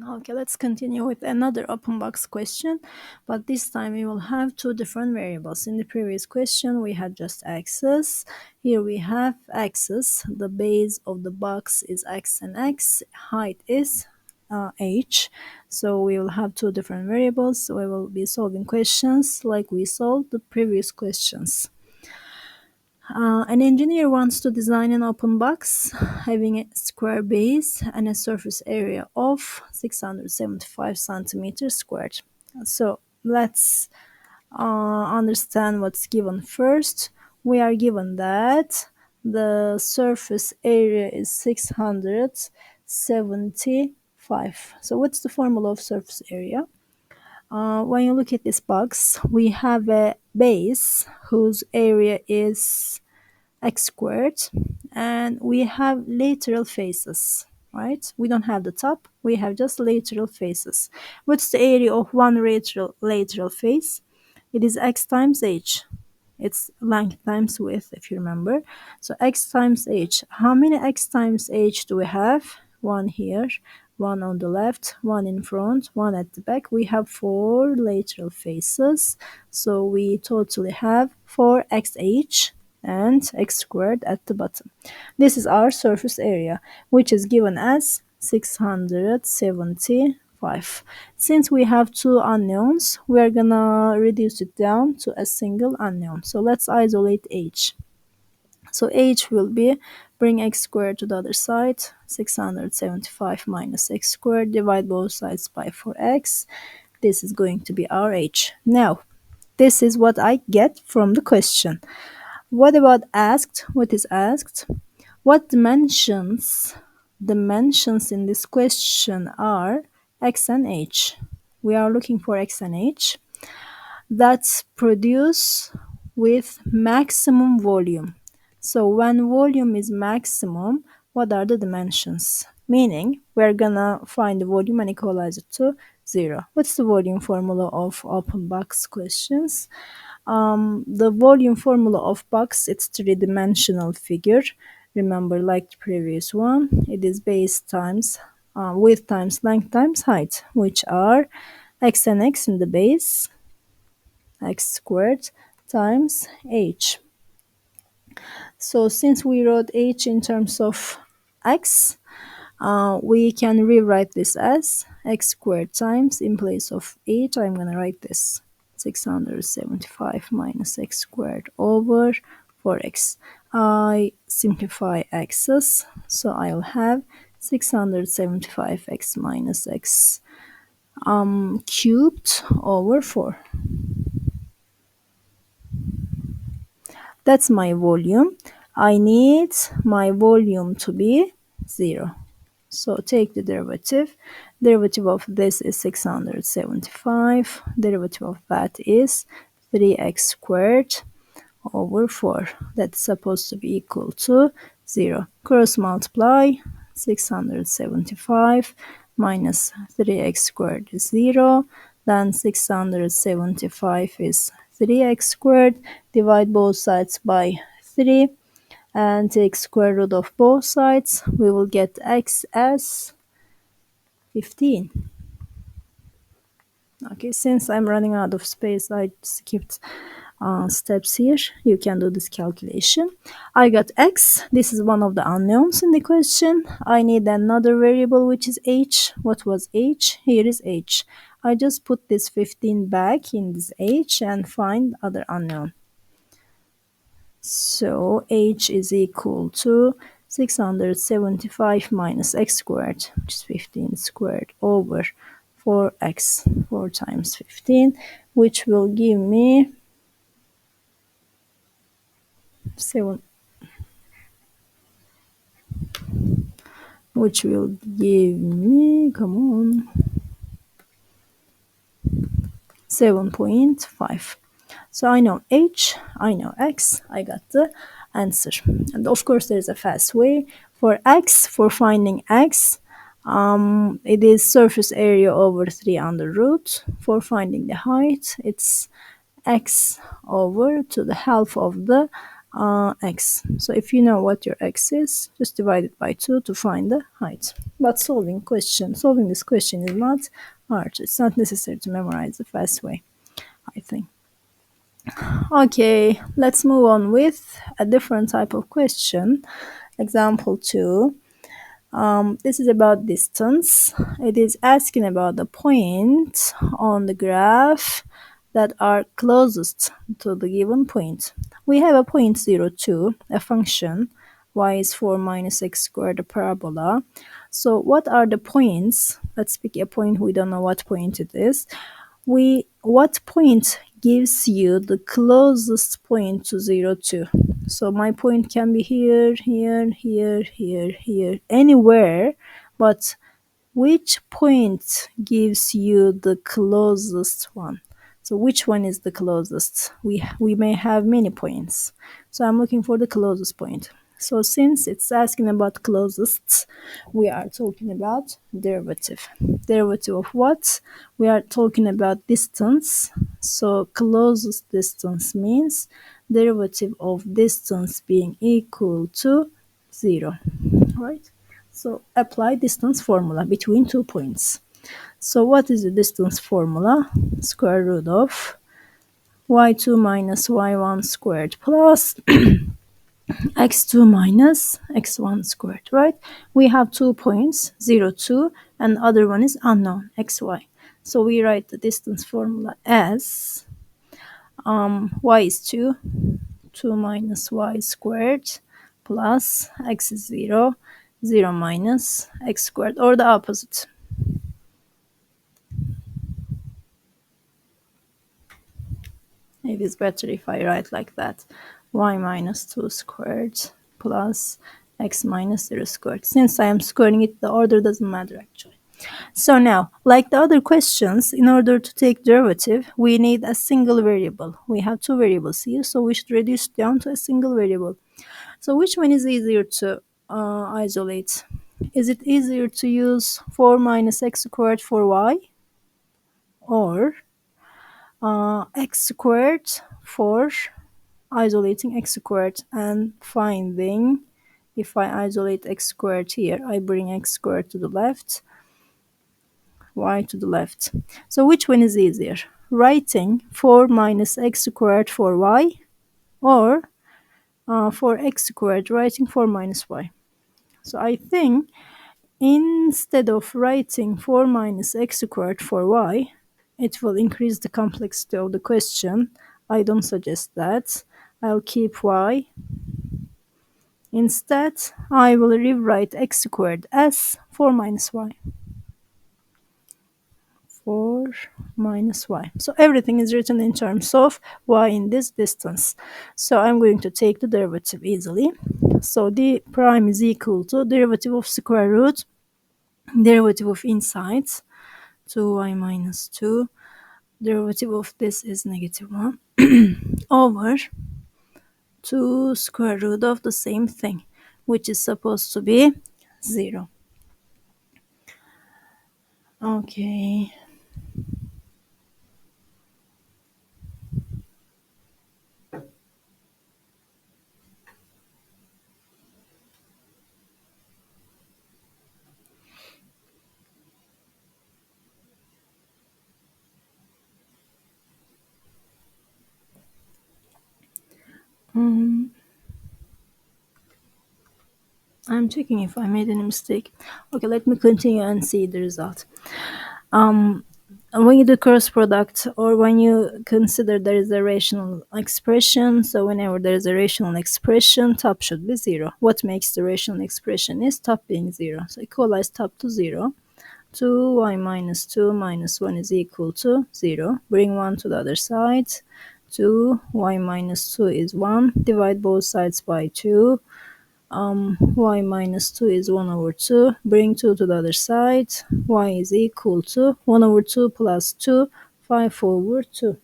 Okay, let's continue with another open box question, but this time we will have two different variables. In the previous question, we had just axis. Here we have axis. The base of the box is x and x. Height is h. So we will have two different variables. So we will be solving questions like we solved the previous questions. An engineer wants to design an open box having a square base and a surface area of 675 centimeters squared. So let's understand what's given first. We are given that the surface area is 675. So what's the formula of surface area? When you look at this box, we have a base whose area is x squared, and we have lateral faces, right? We don't have the top, we have just lateral faces. What's the area of one lateral face? It is x times h. It's length times width, if you remember. So x times h. How many x times h do we have? One here, one on the left, one in front, one at the back. We have four lateral faces. So we totally have 4xh and x squared at the bottom. This is our surface area, which is given as 675. Since we have two unknowns, we are gonna reduce it down to a single unknown. So let's isolate h. So h will be, bring x squared to the other side, 675 minus x squared, divide both sides by 4x. This is going to be our h. Now, this is what I get from the question. What about asked? What is asked? What dimensions in this question are x and h. We are looking for x and h that produce with maximum volume. So when volume is maximum, what are the dimensions? Meaning we're gonna find the volume and equalize it to 0. What's the volume formula of open box questions? The volume formula of box, it's three-dimensional figure. Remember, like the previous one, it is base times width times length times height, which are x and x in the base, x squared times h. So since we wrote h in terms of x, we can rewrite this as x squared times, in place of h, I'm going to write this 675 minus x squared over 4x. I simplify x's, so I'll have 675x minus x cubed over 4. That's my volume. I need my volume to be 0. So take the derivative. Derivative of this is 675. Derivative of that is 3x squared over 4. That's supposed to be equal to 0. Cross multiply. 675 minus 3x squared is 0. Then 675 is 3x squared. Divide both sides by 3 and take square root of both sides. We will get x as 15. Okay, since I'm running out of space, I skipped steps here. You can do this calculation. I got x. This is one of the unknowns in the question. I need another variable, which is h. What was h? Here is h. I just put this 15 back in this h and find other unknown. So h is equal to 675 minus x squared, which is 15 squared, over 4x, 4 times 15, which will give me 7, which will give me, come on, 7.5. So I know h, I know x, I got the answer. And of course there's a fast way. For x, for finding x, it is surface area over 3 under root. For finding the height, it's x over to the half of the x. So if you know what your x is, just divide it by 2 to find the height. But solving this question is not hard. It's not necessary to memorize the fast way, I think. Okay, let's move on with a different type of question. Example 2. This is about distance. It is asking about the points on the graph that are closest to the given point. We have a point 0, 2, a function, y is 4 minus x squared, a parabola. So what are the points? Let's pick a point, we don't know what point it is. What point gives you the closest point to 0, 2? So my point can be here, here, here, here, here, anywhere, but which point gives you the closest one? So which one is the closest? We may have many points. So I'm looking for the closest point. So since it's asking about closest, we are talking about derivative. Derivative of what? We are talking about distance. So closest distance means derivative of distance being equal to 0, right? So apply distance formula between 2 points. So what is the distance formula? Square root of y2 minus y1 squared plus x2 minus x1 squared, right? We have 2 points, 0, 2, and the other one is unknown, xy. So we write the distance formula as y is 2, 2 minus y squared plus x is 0, 0 minus x squared, or the opposite. It is better if I write like that. Y minus 2 squared plus x minus 0 squared. Since I am squaring it, the order doesn't matter actually. So now, like the other questions, in order to take derivative, we need a single variable. We have 2 variables here, so we should reduce down to a single variable. So which one is easier to isolate? Is it easier to use 4 minus x squared for y, or x squared for isolating x squared and finding, if I isolate x squared here, I bring x squared to the left, y to the left. So which one is easier? Writing 4 minus x squared for y, or for x squared writing 4 minus y. So I think instead of writing 4 minus x squared for y, it will increase the complexity of the question. I don't suggest that. I'll keep y. Instead, I will rewrite x squared as 4 minus y. 4 minus y. So everything is written in terms of y in this distance. So I'm going to take the derivative easily. So d prime is equal to derivative of square root, derivative of inside, 2y minus 2, derivative of this is negative 1, over 2 square root of the same thing, which is supposed to be 0. Okay. I'm checking if I made any mistake. Okay, let me continue and see the result. When you do cross product, or when you consider there is a rational expression, so whenever there is a rational expression, top should be 0. What makes the rational expression is top being 0. So equalize top to 0. 2y minus 2 minus 1 is equal to 0. Bring 1 to the other side. 2y minus 2 is 1. Divide both sides by 2. Y minus 2 is 1 over 2. Bring 2 to the other side. Y is equal to 1 over 2 plus 2, 5 over 2.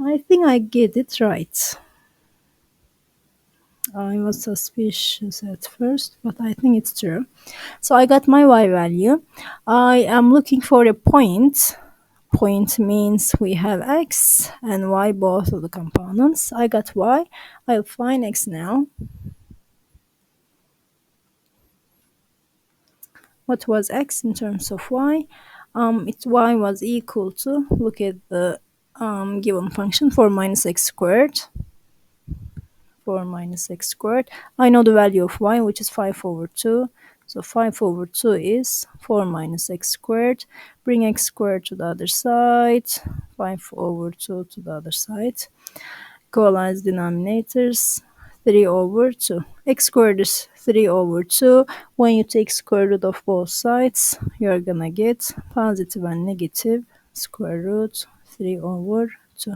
I think I get it right. I was suspicious at first, but I think it's true. So I got my y value. I am looking for a point point means we have x and y, both of the components. I got y. I'll find x now. What was x in terms of y? Y was equal to, look at the given function, 4 minus x squared. 4 minus x squared. I know the value of y, which is 5 over 2. So 5 over 2 is 4 minus x squared. Bring x squared to the other side. 5 over 2 to the other side. Equalize denominators. 3 over 2. X squared is 3 over 2. When you take square root of both sides, you're gonna get positive and negative square root 3 over 2.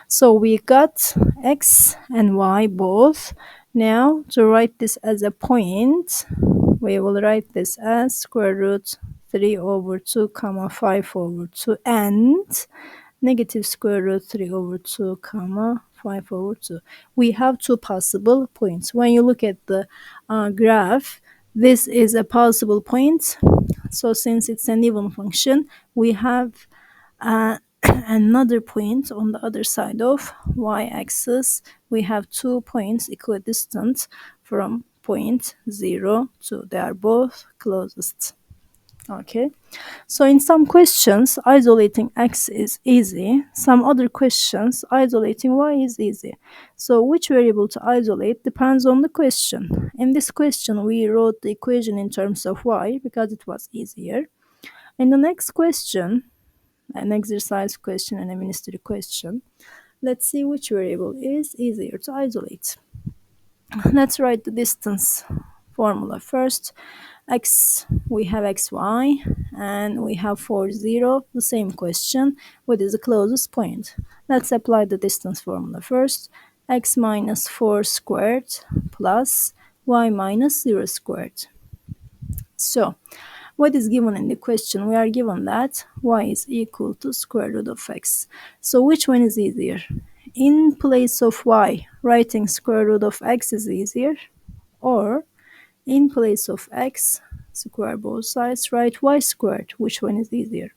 So we got x and y both. Now to write this as a point, we will write this as square root 3 over 2 comma 5 over 2 and negative square root 3 over 2 comma 5 over 2. We have two possible points. When you look at the graph, this is a possible point. So since it's an even function, we have another point on the other side of y-axis. We have 2 points equidistant from point 0 to, they are both closest. Okay, so in some questions isolating x is easy, some other questions isolating y is easy. So which variable to isolate depends on the question. In this question we wrote the equation in terms of y because it was easier. In the next question, an exercise question and a ministry question, let's see which variable is easier to isolate. Let's write the distance formula first. X, we have xy, and we have 4, 0, the same question, what is the closest point? Let's apply the distance formula first. X minus 4 squared plus y minus 0 squared. So what is given in the question? We are given that y is equal to square root of x. So which one is easier? In place of y, writing square root of x is easier, or in place of x, square both sides, write y squared. Which one is easier?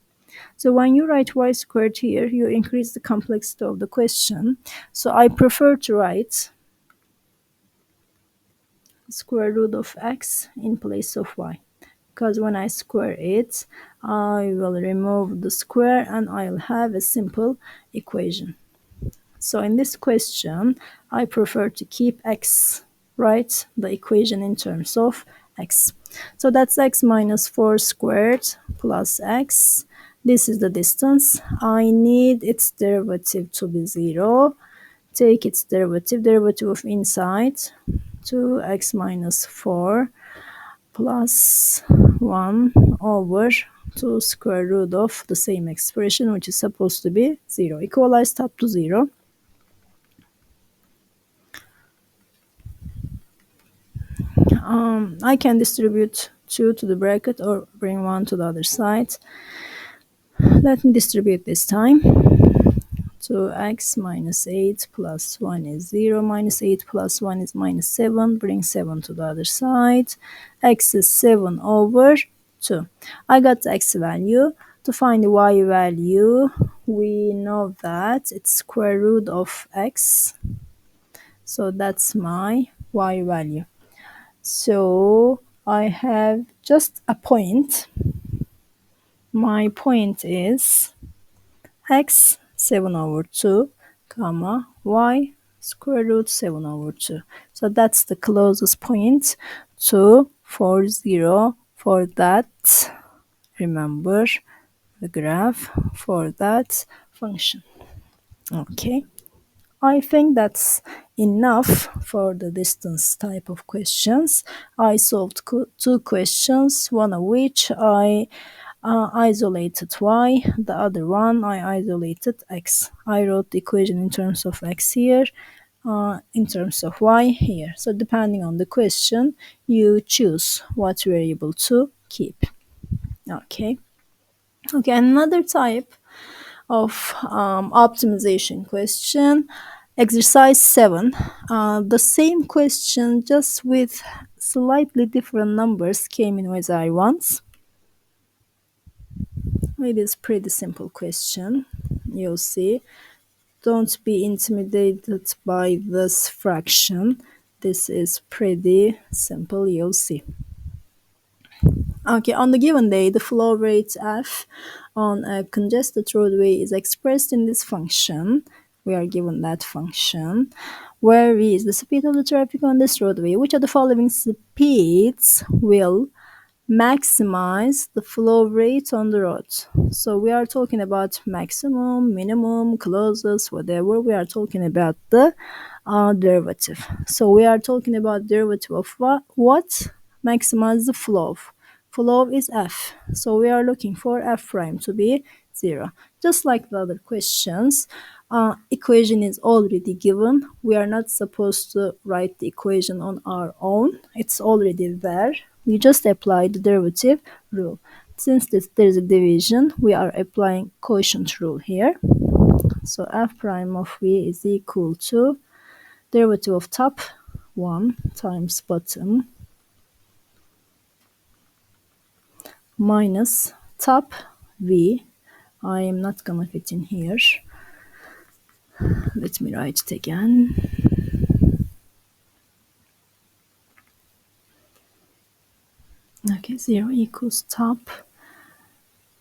So when you write y squared here, you increase the complexity of the question. So I prefer to write square root of x in place of y, because when I square it, I will remove the square and I'll have a simple equation. So in this question, I prefer to keep x, write the equation in terms of x. So that's x minus 4 squared plus x. This is the distance. I need its derivative to be 0. Take its derivative, derivative of inside, 2x minus 4 plus 1 over 2 square root of the same expression, which is supposed to be 0. Equalize top to 0. I can distribute 2 to the bracket or bring 1 to the other side. Let me distribute this time. 2x minus 8 plus 1 is 0. Minus 8 plus 1 is minus 7. Bring 7 to the other side. X is 7 over 2. I got the x value. To find the y value, we know that it's square root of x. So that's my y value. So I have just a point. My point is x 7 over 2, comma, y square root 7 over 2. So that's the closest point to 4, 0 for that. Remember the graph for that function. Okay. I think that's enough for the distance type of questions. I solved 2 questions, one of which I isolated y, the other one I isolated x. I wrote the equation in terms of x here, in terms of y here. So depending on the question, you choose what variable to keep. Okay. Okay, another type of optimization question, exercise 7. The same question just with slightly different numbers came in with I once. It is pretty simple question. You'll see. Don't be intimidated by this fraction. This is pretty simple, you'll see. Okay, on the given day, the flow rate f on a congested roadway is expressed in this function. We are given that function, where v is the speed of the traffic on this roadway. Which of the following speeds will maximize the flow rate on the road? So we are talking about maximum, minimum, closest, whatever. We are talking about the derivative. So we are talking about derivative of what maximize the flow. Flow is f. So we are looking for f prime to be 0. Just like the other questions, equation is already given. We are not supposed to write the equation on our own. It's already there. We just apply the derivative rule. Since there is a division, we are applying quotient rule here. So f prime of v is equal to derivative of top 1 times bottom minus top v. I am not gonna fit in here. Let me write it again. Okay, 0 equals top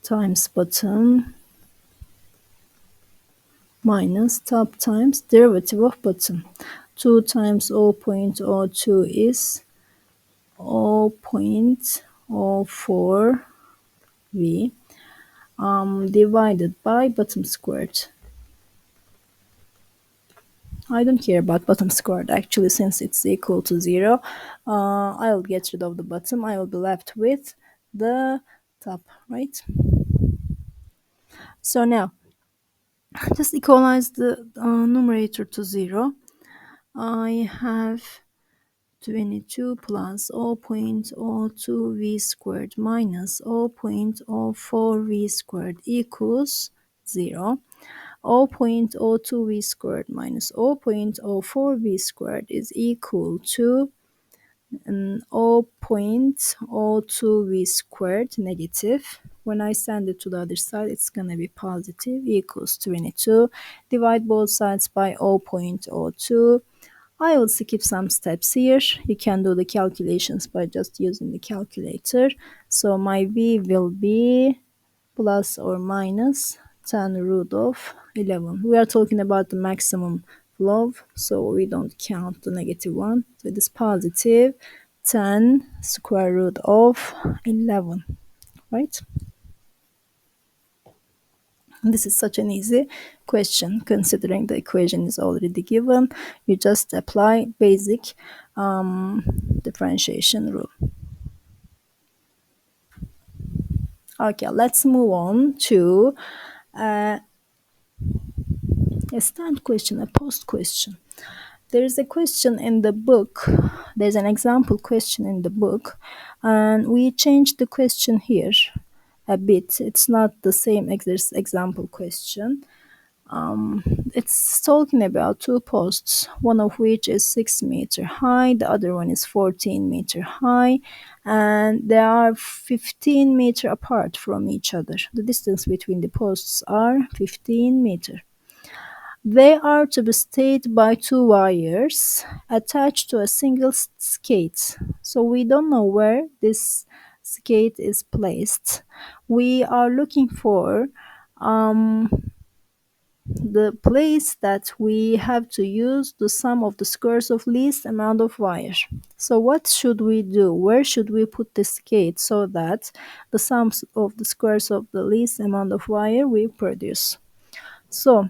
times bottom minus top times derivative of bottom. 2 times 0.02 is 0.04 v divided by bottom squared. I don't care about bottom squared actually, since it's equal to 0. I'll get rid of the bottom. I will be left with the top, right? So now, just equalize the numerator to 0. I have 22 plus 0.02 v squared minus 0.04 v squared equals 0. 0.02 v squared minus 0.04 v squared is equal to 0.02 v squared negative. When I send it to the other side, it's going to be positive, equals 22. Divide both sides by 0.02. I will skip some steps here. You can do the calculations by just using the calculator. So my v will be plus or minus 10 root of 11. We are talking about the maximum flow, so we don't count the negative one. So it is positive 10 square root of 11, right? This is such an easy question considering the equation is already given. You just apply basic differentiation rule. Okay, let's move on to a stand question, a post question. There is a question in the book. There's an example question in the book, and we changed the question here a bit. It's not the same example question. It's talking about two posts, one of which is 6 meter high, the other one is 14 meter high, and they are 15 meter apart from each other. The distance between the posts are 15 meter. They are to be stayed by two wires attached to a single skate. So we don't know where this skate is placed. We are looking for the place that we have to use the sum of the squares of least amount of wire. So what should we do? Where should we put the skate so that the sums of the squares of the least amount of wire we produce? So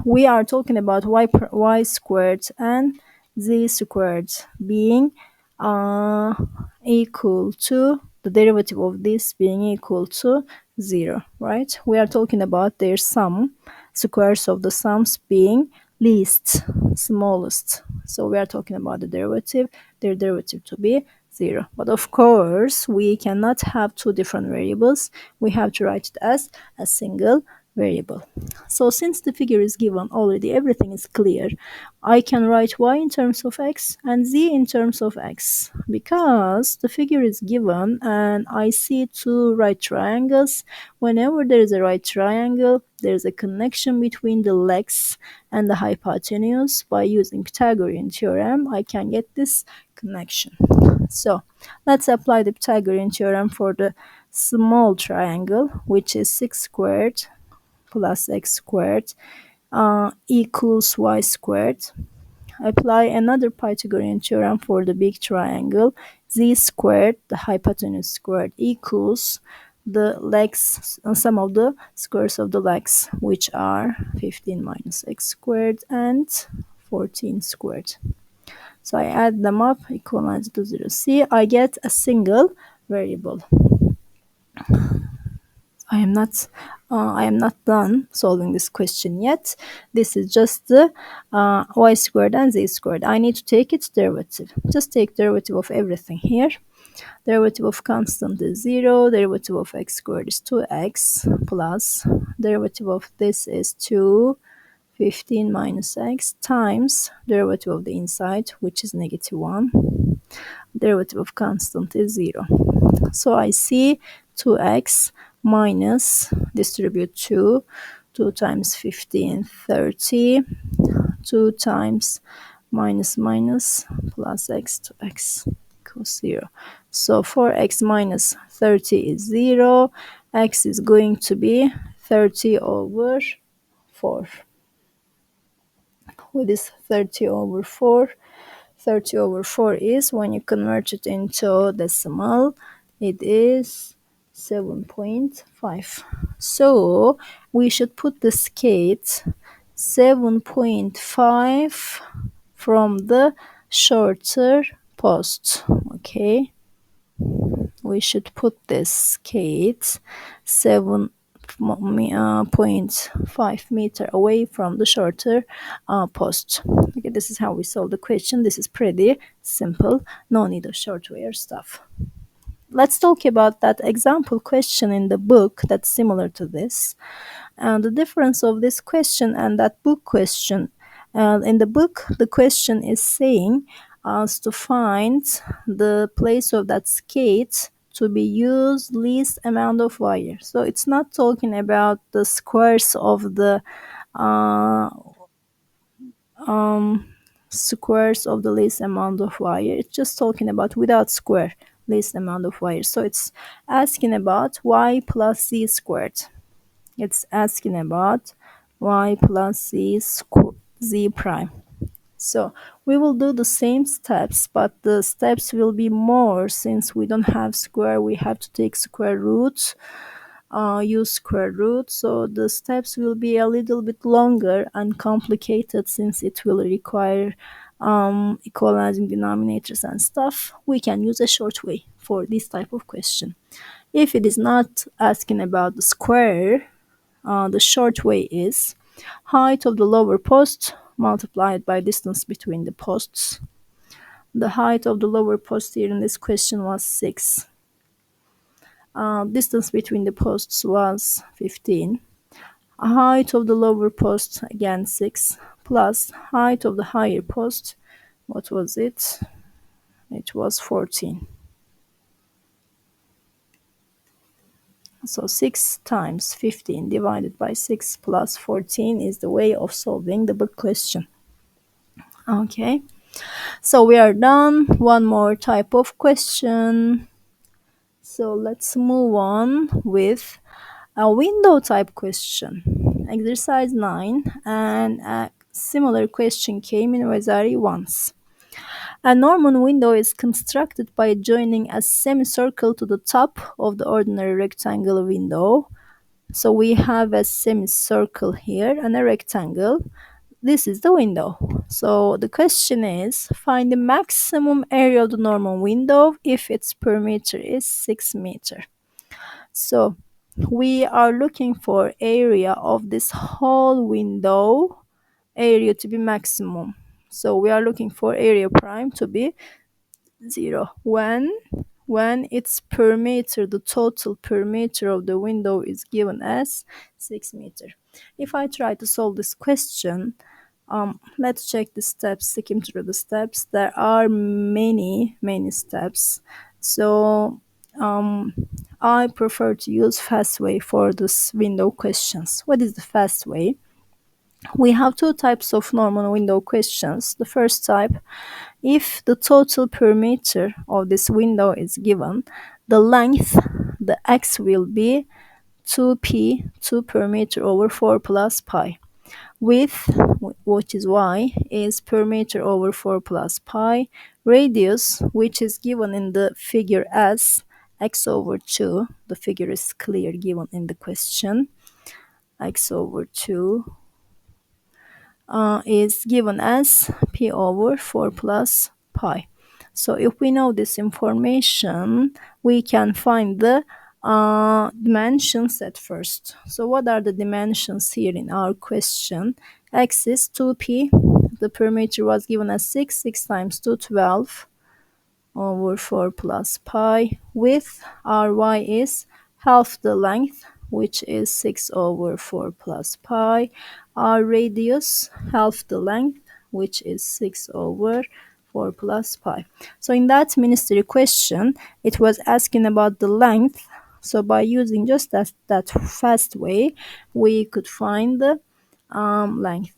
we are talking about y squared and z squared being equal to the derivative of this being equal to 0, right? We are talking about their sum, squares of the sums being least, smallest. So we are talking about the derivative, their derivative to be 0. But of course, we cannot have two different variables. We have to write it as a single variable. So since the figure is given already, everything is clear. I can write y in terms of x and z in terms of x because the figure is given and I see two right triangles. Whenever there is a right triangle, there is a connection between the legs and the hypotenuse. By using Pythagorean theorem, I can get this connection. So let's apply the Pythagorean theorem for the small triangle, which is 6 squared plus x squared equals y squared. Apply another Pythagorean theorem for the big triangle. Z squared, the hypotenuse squared, equals the legs, sum of the squares of the legs, which are 15 minus x squared and 14 squared. So I add them up, equalize to 0. See, I get a single variable. I am not done solving this question yet. This is just the y squared and z squared. I need to take its derivative. Just take derivative of everything here. Derivative of constant is 0. Derivative of x squared is 2x plus derivative of this is 2. 15 minus x times derivative of the inside, which is negative 1. Derivative of constant is 0. So I see 2x minus, distribute 2, 2 times 15, 30, 2 times minus minus plus x to x equals 0. So 4x minus 30 is 0. X is going to be 30 over 4. What is 30 over 4? 30 over 4 is, when you convert it into decimal, it is 7.5. So we should put the scale 7.5 from the shorter post. Okay, we should put this scale 7.5 meter away from the shorter post. Okay, this is how we solve the question. This is pretty simple. No need of short way or stuff. Let's talk about that example question in the book that's similar to this. And the difference of this question and that book question. In the book, the question is saying us to find the place of that skate to be used least amount of wire. So it's not talking about the squares of the squares of the least amount of wire. It's just talking about without square least amount of wire. So it's asking about y plus z squared. It's asking about y plus z prime. So we will do the same steps, but the steps will be more since we don't have square. We have to take square roots, use square root. So the steps will be a little bit longer and complicated since it will require equalizing denominators and stuff. We can use a short way for this type of question. If it is not asking about the square, the short way is height of the lower post multiplied by distance between the posts. The height of the lower post here in this question was 6. Distance between the posts was 15. Height of the lower post, again 6, plus height of the higher post, what was it? It was 14. So 6 times 15 divided by 6 plus 14 is the way of solving the book question. Okay, so we are done. One more type of question. So let's move on with a window type question. Exercise 9, and a similar question came in Vasari once. A Norman window is constructed by joining a semicircle to the top of the ordinary rectangular window. So we have a semicircle here and a rectangle. This is the window. So the question is, find the maximum area of the Norman window if its perimeter is 6 meter. So we are looking for area of this whole window, area to be maximum. So we are looking for area prime to be 0. When when its perimeter, the total perimeter of the window is given as 6 meter. If I try to solve this question, let's check the steps, skim through the steps. There are many steps. So I prefer to use fast way for this window questions. What is the fast way? We have two types of normal window questions. The first type, if the total perimeter of this window is given, the length, the x will be 2p, 2 perimeter over 4 plus pi. Width, which is y, is perimeter over 4 plus pi. Radius, which is given in the figure as x over 2. The figure is clear given in the question. X over 2 is given as p over 4 plus pi. So if we know this information, we can find the dimensions at first. So what are the dimensions here in our question? X is 2p. The perimeter was given as 6. 6 times 2, 12 over 4 plus pi. Width, our y is half the length, which is 6 over 4 plus pi. Our radius, half the length, which is 6 over 4 plus pi. So in that ministry question, it was asking about the length. So by using just that fast way, we could find the length.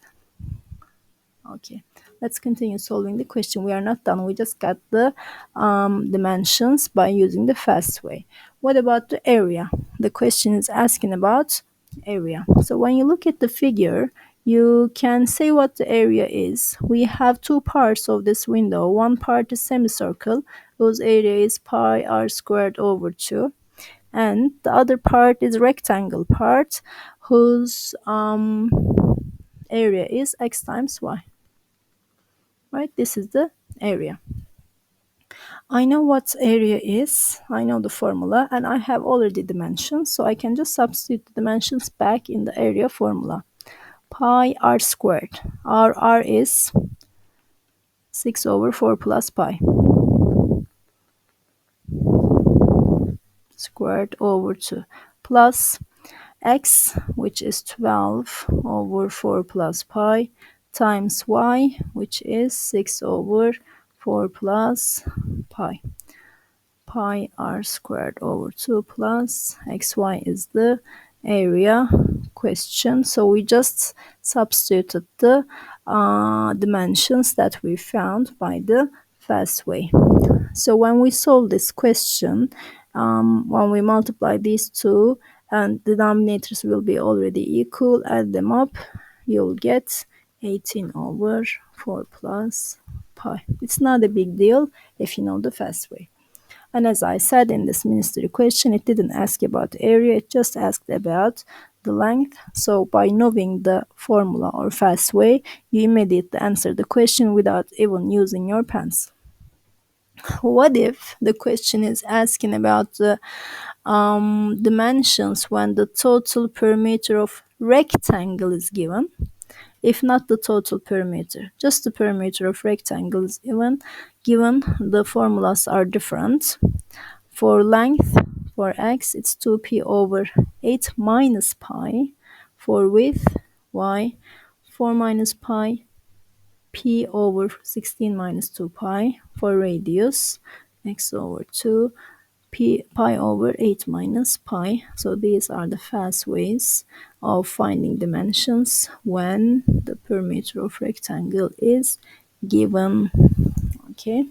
Okay, let's continue solving the question. We are not done. We just got the dimensions by using the fast way. What about the area? The question is asking about area. So when you look at the figure, you can say what the area is. We have two parts of this window. One part is semicircle, whose area is pi r squared over 2. And the other part is rectangle part, whose area is x times y. Right, this is the area. I know what area is, I know the formula, and I have already dimensions, so I can just substitute the dimensions back in the area formula. Pi r squared, r is 6 over 4 plus pi squared over 2 plus x, which is 12 over 4 plus pi, times y, which is 6 over 4 plus pi. Pi r squared over 2 plus xy is the area question. So we just substituted the dimensions that we found by the fast way. So when we solve this question, when we multiply these two and the denominators will be already equal, add them up, you'll get 18 over 4 plus pi. It's not a big deal if you know the fast way. And as I said in this ministry question, it didn't ask about area, it just asked about the length. So by knowing the formula or fast way, you immediately answer the question without even using your pencil. What if the question is asking about the dimensions when the total perimeter of rectangle is given? If not the total perimeter, just the perimeter of rectangle is given, the formulas are different. For length, for x, it's 2p over 8 minus pi. For width, y, 4 minus pi, p over 16 minus 2 pi. For radius, x over 2, pi over 8 minus pi. So these are the fast ways of finding dimensions when the perimeter of rectangle is given. Okay.